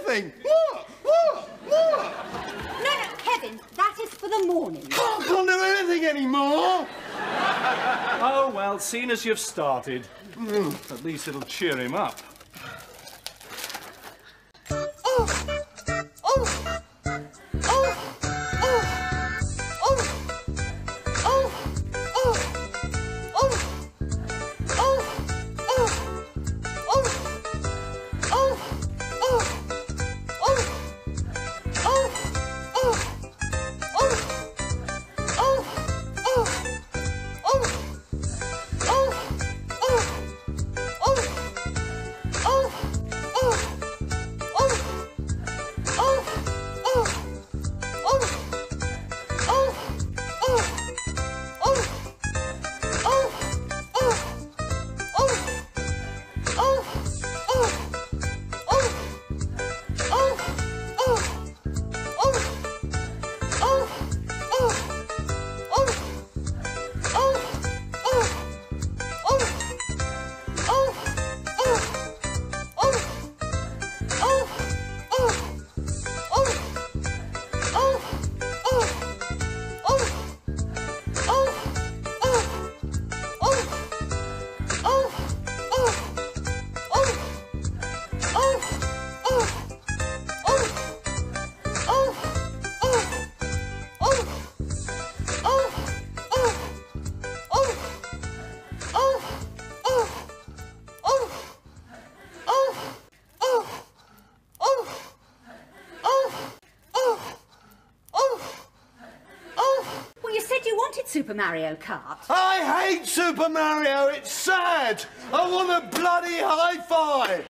anything. What? No, Kevin, that is for the morning. I can't do anything anymore. Oh, well, seeing as you've started, at least it'll cheer him up. Super Mario Kart. I hate Super Mario. It's sad. I want a bloody high five.